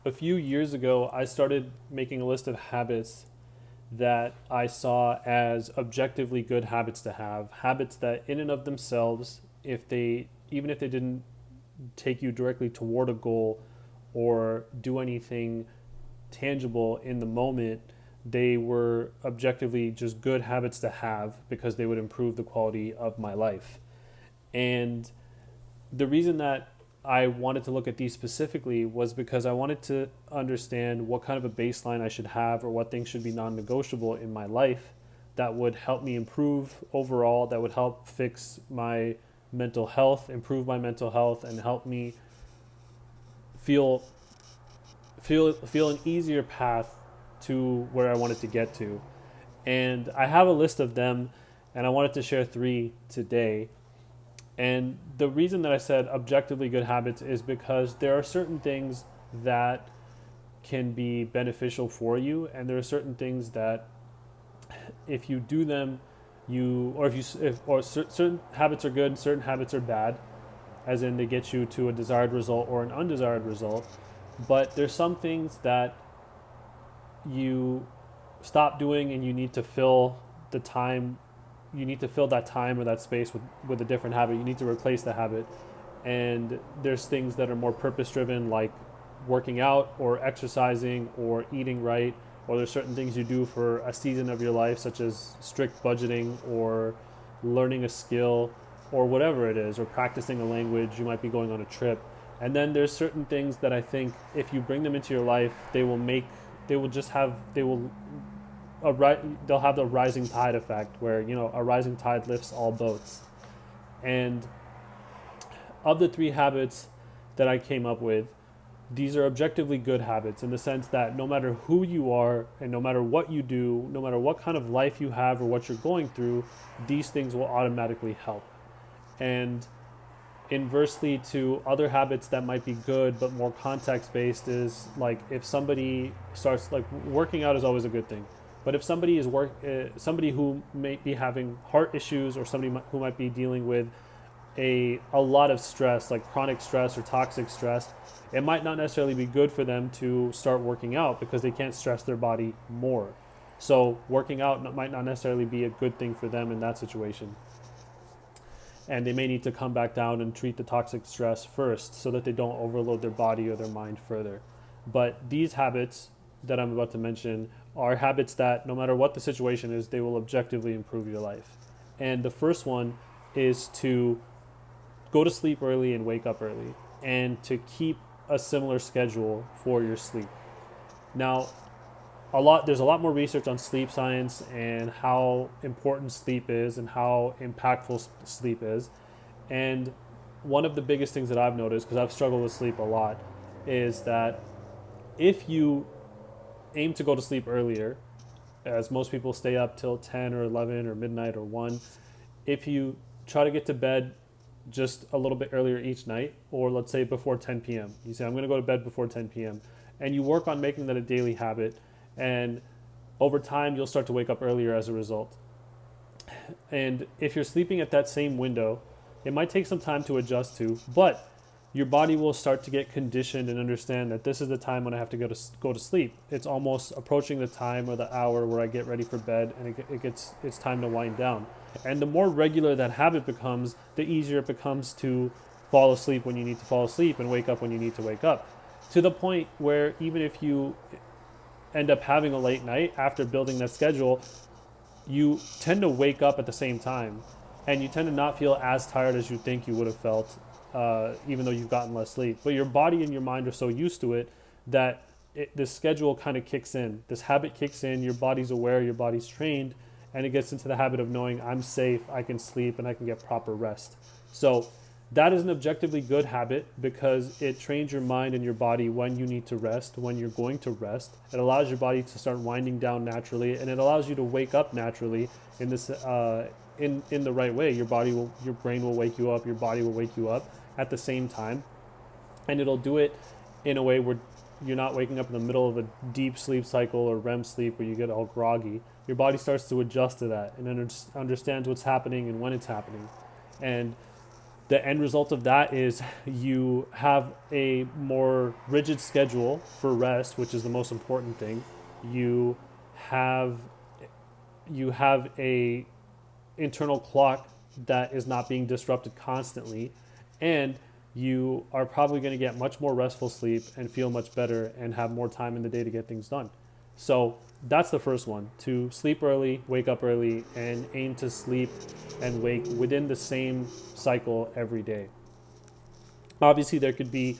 A few years ago, I started making a list of habits that I saw as objectively good habits to have, habits that in and of themselves, if they even if they didn't take you directly toward a goal or do anything tangible in the moment, they were objectively just good habits to have because they would improve the quality of my life. And the reason that I wanted to look at these specifically was because I wanted to understand what kind of a baseline I should have or what things should be non negotiable in my life that would help me improve overall, that would help fix my mental health, improve my mental health, and help me feel feel an easier path to where I wanted to get to. And I have a list of them, and I wanted to share three today. And the reason that I said objectively good habits is because there are certain things that can be beneficial for you, and there are certain things that if you do them, certain habits are good, certain habits are bad, as in they get you to a desired result or an undesired result. But there's some things that you stop doing, and you need to fill the time. You need to fill that time or that space with a different habit. You need to replace the habit. And there's things that are more purpose driven, like working out or exercising or eating right, or there's certain things you do for a season of your life, such as strict budgeting or learning a skill or whatever it is, or practicing a language. You might be going on a trip. And then there's certain things that I think if you bring them into your life, they will just have, they will they'll have the rising tide effect, where a rising tide lifts all boats. And of the three habits that I came up with, these are objectively good habits in the sense that no matter who you are and no matter what you do, no matter what kind of life you have or what you're going through, these things will automatically help. And inversely to other habits that might be good but more context based is like if somebody starts, like, working out is always a good thing, but if somebody who may be having heart issues, or somebody who might be dealing with a lot of stress, like chronic stress or toxic stress, it might not necessarily be good for them to start working out because they can't stress their body more. So working out might not necessarily be a good thing for them in that situation, and they may need to come back down and treat the toxic stress first so that they don't overload their body or their mind further. But these habits that I'm about to mention are habits that, no matter what the situation is, they will objectively improve your life. And the first one is to go to sleep early and wake up early, and to keep a similar schedule for your sleep. Now, there's a lot more research on sleep science and how important sleep is and how impactful sleep is. And one of the biggest things that I've noticed, because I've struggled with sleep a lot, is that if you aim to go to sleep earlier, as most people stay up till 10 or 11 or midnight or 1, if you try to get to bed just a little bit earlier each night, or let's say before 10 p.m., you say, I'm going to go to bed before 10 p.m., and you work on making that a daily habit, and over time you'll start to wake up earlier as a result. And if you're sleeping at that same window, it might take some time to adjust to, but your body will start to get conditioned and understand that this is the time when I have to go to sleep. It's almost approaching the time or the hour where I get ready for bed, and it's time to wind down. And the more regular that habit becomes, the easier it becomes to fall asleep when you need to fall asleep and wake up when you need to wake up. To the point where even if you end up having a late night after building that schedule, you tend to wake up at the same time, and you tend to not feel as tired as you think you would have felt, even though you've gotten less sleep. But your body and your mind are so used to it that this schedule kind of kicks in. This habit kicks in. Your body's aware. Your body's trained, and it gets into the habit of knowing I'm safe. I can sleep and I can get proper rest. So that is an objectively good habit because it trains your mind and your body when you need to rest, when you're going to rest. It allows your body to start winding down naturally, and it allows you to wake up naturally in this in the right way. Your brain will wake you up, your body will wake you up at the same time, and it'll do it in a way where you're not waking up in the middle of a deep sleep cycle or REM sleep where you get all groggy. Your body starts to adjust to that and understands what's happening and when it's happening. And The end result of that is you have a more rigid schedule for rest, which is the most important thing. You have you have a internal clock that is not being disrupted constantly, and you are probably going to get much more restful sleep and feel much better and have more time in the day to get things done. So that's the first one, to sleep early, wake up early, and aim to sleep and wake within the same cycle every day. Obviously, there could be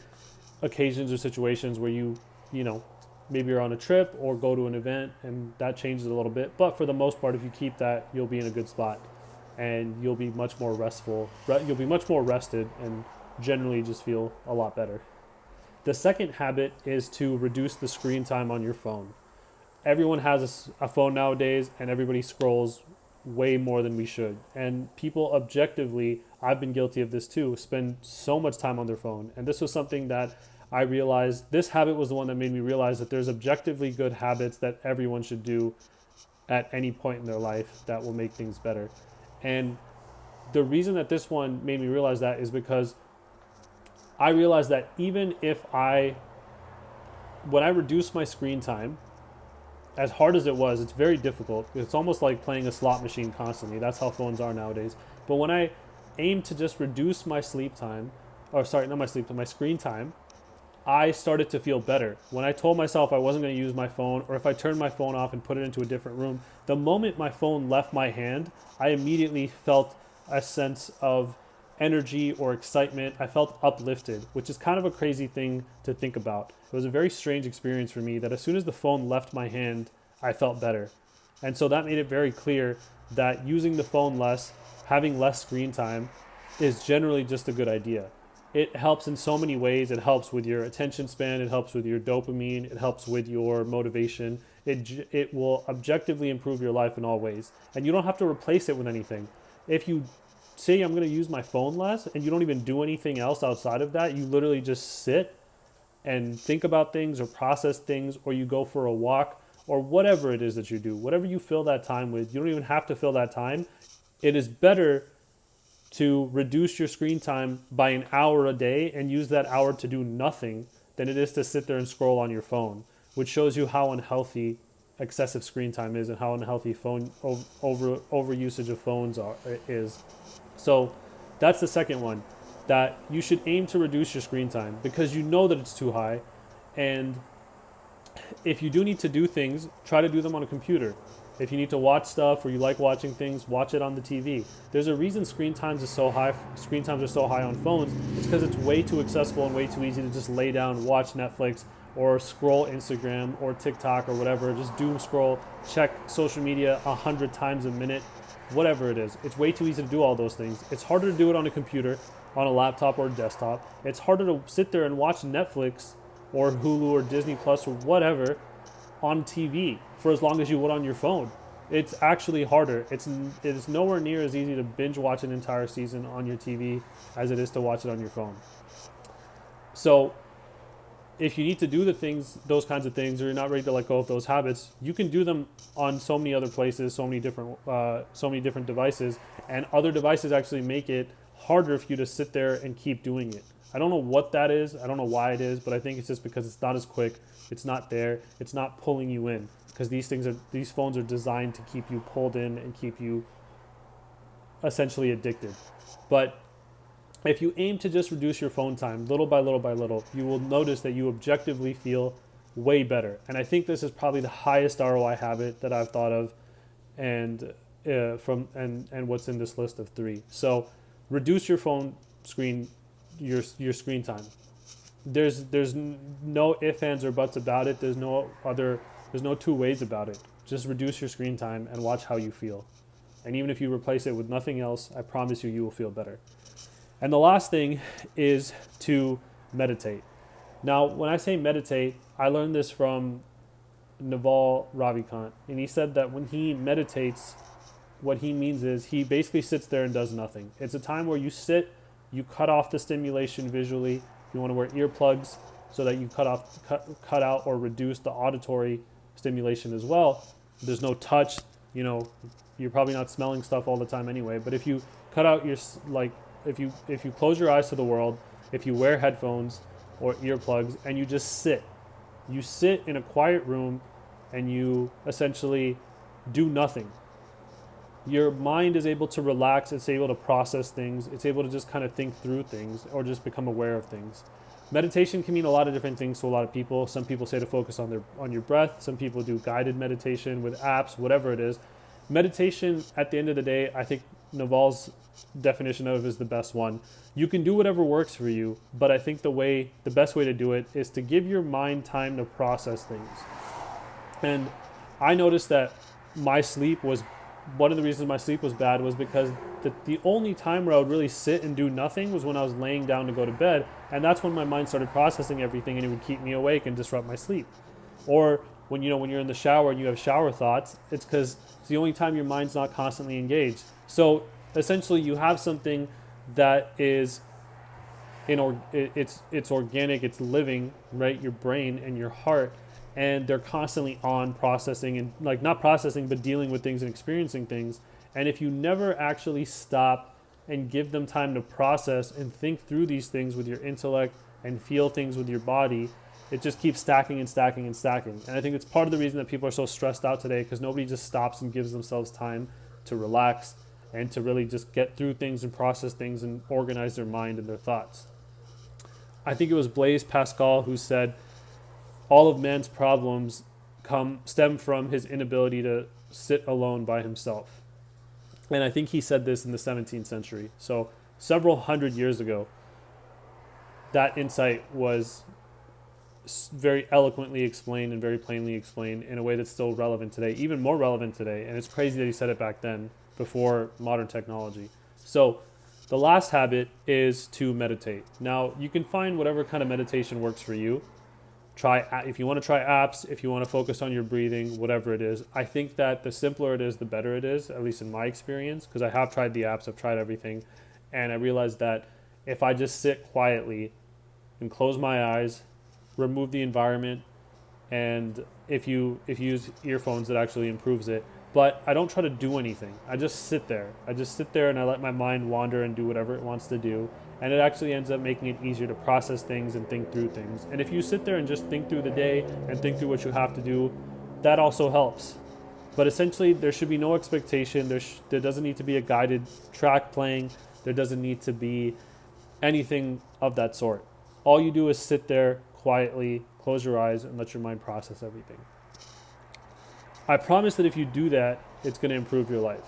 occasions or situations where you know, maybe you're on a trip or go to an event and that changes a little bit. But for the most part, if you keep that, you'll be in a good spot and you'll be much more restful. You'll be much more rested and generally just feel a lot better. The second habit is to reduce the screen time on your phone. Everyone has a phone nowadays and everybody scrolls way more than we should. And people objectively, I've been guilty of this too, spend so much time on their phone. And this was something that I realized, this habit was the one that made me realize that there's objectively good habits that everyone should do at any point in their life that will make things better. And the reason that this one made me realize that is because I realized that even if when I reduce my screen time, as hard as it was, it's very difficult. It's almost like playing a slot machine constantly. That's how phones are nowadays. But when I aim to just reduce my sleep time, or sorry, not my sleep time, my screen time, I started to feel better. When I told myself I wasn't going to use my phone, or if I turned my phone off and put it into a different room, the moment my phone left my hand, I immediately felt a sense of energy or excitement. I felt uplifted, which is kind of a crazy thing to think about. It was a very strange experience for me that as soon as the phone left my hand, I felt better. And so that made it very clear that using the phone less, having less screen time, is generally just a good idea. It helps in so many ways. It helps with your attention span. It helps with your dopamine. It helps with your motivation. It will objectively improve your life in all ways. And you don't have to replace it with anything. If you say I'm going to use my phone less and you don't even do anything else outside of that, you literally just sit and think about things or process things, or you go for a walk or whatever it is that you do, whatever you fill that time with, you don't even have to fill that time. It is better to reduce your screen time by an hour a day and use that hour to do nothing than it is to sit there and scroll on your phone, which shows you how unhealthy excessive screen time is and how unhealthy phone over usage of phones is. So that's the second one, that you should aim to reduce your screen time because you know that it's too high. And if you do need to do things, try to do them on a computer. If you need to watch stuff or you like watching things, watch it on the TV. There's a reason screen times are so high on phones. It's because it's way too accessible and way too easy to just lay down, watch Netflix or scroll Instagram or TikTok or whatever. Just doom scroll, check social media 100 times a minute, whatever it is. It's way too easy to do all those things. It's harder to do it on a computer, on a laptop or a desktop. It's harder to sit there and watch Netflix or Hulu or Disney Plus or whatever on TV for as long as you would on your phone. It's actually harder. It is nowhere near as easy to binge watch an entire season on your TV as it is to watch it on your phone. So if you need to do those kinds of things, or you're not ready to let go of those habits, you can do them on so many other places, so many different devices, and other devices actually make it harder for you to sit there and keep doing it. I don't know what that is. I don't know why it is, but I think it's just because it's not as quick. It's not there. It's not pulling you in, because these phones are designed to keep you pulled in and keep you essentially addicted. But if you aim to just reduce your phone time little by little by little, you will notice that you objectively feel way better. And I think this is probably the highest ROI habit that I've thought of, and what's in this list of 3. So reduce your phone screen, your screen time. There's no ifs, ands, or buts about it. There's no two ways about it. Just reduce your screen time and watch how you feel. And even if you replace it with nothing else, I promise you will feel better. And the last thing is to meditate. Now, when I say meditate, I learned this from Naval Ravikant, and he said that when he meditates, what he means is he basically sits there and does nothing. It's a time where you sit, you cut off the stimulation visually. You want to wear earplugs so that you cut out or reduce the auditory stimulation as well. There's no touch. You're probably not smelling stuff all the time anyway. But if you cut out if you close your eyes to the world, if you wear headphones or earplugs and you just you sit in a quiet room and you essentially do nothing. Your mind is able to relax, it's able to process things, it's able to just kind of think through things or just become aware of things. Meditation can mean a lot of different things to a lot of people. Some people say to focus on your breath, some people do guided meditation with apps, whatever it is. Meditation, at the end of the day, I think Naval's definition of it is the best one. You can do whatever works for you, but I think the best way to do it is to give your mind time to process things. And I noticed that my sleep was one of the reasons my sleep was bad was because the only time where I would really sit and do nothing was when I was laying down to go to bed, and that's when my mind started processing everything and it would keep me awake and disrupt my sleep. Or when you're in the shower and you have shower thoughts, it's because it's the only time your mind's not constantly engaged. So essentially you have something that is it's organic, it's living, right? Your brain and your heart, and they're constantly on processing and like not processing but dealing with things and experiencing things. And if you never actually stop and give them time to process and think through these things with your intellect and feel things with your body, it just keeps stacking and stacking and stacking. And I think it's part of the reason that people are so stressed out today, because nobody just stops and gives themselves time to relax and to really just get through things and process things and organize their mind and their thoughts. I think it was Blaise Pascal who said all of man's problems stem from his inability to sit alone by himself. And I think he said this in the 17th century. So several hundred years ago, that insight was very eloquently explained and very plainly explained in a way that's still relevant today, even more relevant today. And it's crazy that he said it back then, before modern technology. So the last habit is to meditate. Now, you can find whatever kind of meditation works for you. If you want to try apps, if you want to focus on your breathing, whatever it is. I think that the simpler it is, the better it is, at least in my experience, because I have tried the apps, I've tried everything, and I realized that if I just sit quietly and close my eyes, remove the environment, and if you use earphones, it actually improves it. But I don't try to do anything. I just sit there. And I let my mind wander and do whatever it wants to do. And it actually ends up making it easier to process things and think through things. And if you sit there and just think through the day and think through what you have to do, that also helps. But essentially, there should be no expectation. There doesn't need to be a guided track playing. There doesn't need to be anything of that sort. All you do is sit there quietly, close your eyes, and let your mind process everything. I promise that if you do that, it's going to improve your life.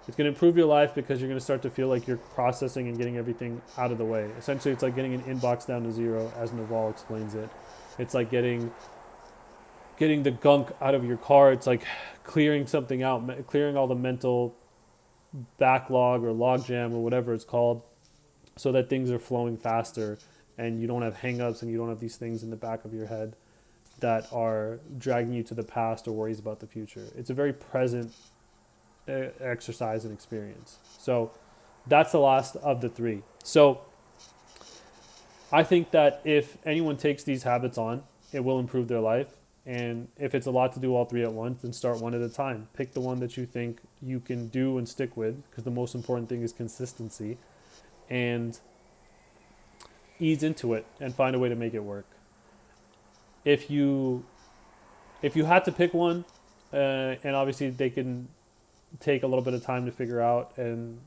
It's going to improve your life because you're going to start to feel like you're processing and getting everything out of the way. Essentially, it's like getting an inbox down to zero, as Naval explains it. It's like getting the gunk out of your car. It's like clearing something out, clearing all the mental backlog or logjam or whatever it's called, so that things are flowing faster and you don't have hang-ups and you don't have these things in the back of your head that are dragging you to the past or worries about the future. It's a very present exercise and experience. So that's the last of the three. So I think that if anyone takes these habits on, it will improve their life. And if it's a lot to do all three at once, then start one at a time. Pick the one that you think you can do and stick with, because the most important thing is consistency, and ease into it and find a way to make it work. If you had to pick one, and obviously they can take a little bit of time to figure out and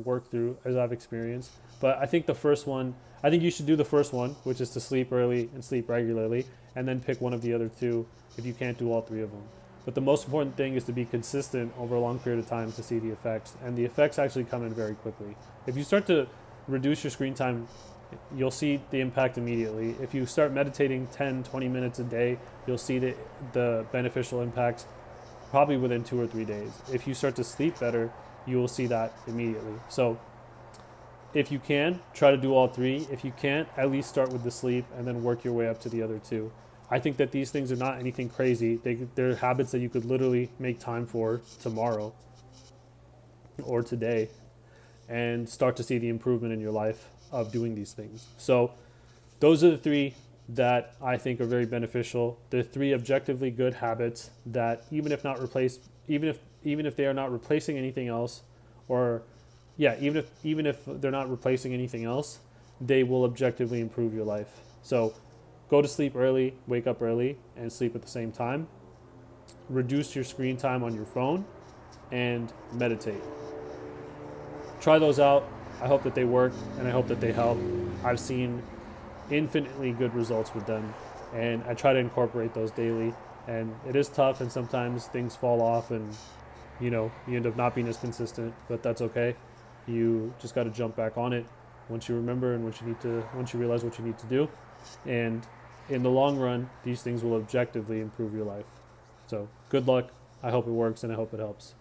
work through, as I've experienced. But I think I think you should do the first one, which is to sleep early and sleep regularly, and then pick one of the other two if you can't do all three of them. But the most important thing is to be consistent over a long period of time to see the effects. And the effects actually come in very quickly. If you start to reduce your screen time, you'll see the impact immediately. If you start meditating 10, 20 minutes a day, you'll see the beneficial impacts probably within 2 or 3 days. If you start to sleep better, you will see that immediately. So if you can, try to do all three. If you can't, at least start with the sleep and then work your way up to the other two. I think that these things are not anything crazy. They're habits that you could literally make time for tomorrow or today and start to see the improvement in your life of doing these things. So those are the three that I think are very beneficial. They're three objectively good habits that even if they are not replacing anything else, or yeah, even if they're not replacing anything else, they will objectively improve your life. So go to sleep early, wake up early, and sleep at the same time. Reduce your screen time on your phone, and meditate. Try those out. I hope that they work, and I hope that they help. I've seen infinitely good results with them, and I try to incorporate those daily. And it is tough, and sometimes things fall off, and you end up not being as consistent, but that's okay. You just got to jump back on it once you remember and once you realize what you need to do. And in the long run, these things will objectively improve your life. So good luck. I hope it works, and I hope it helps.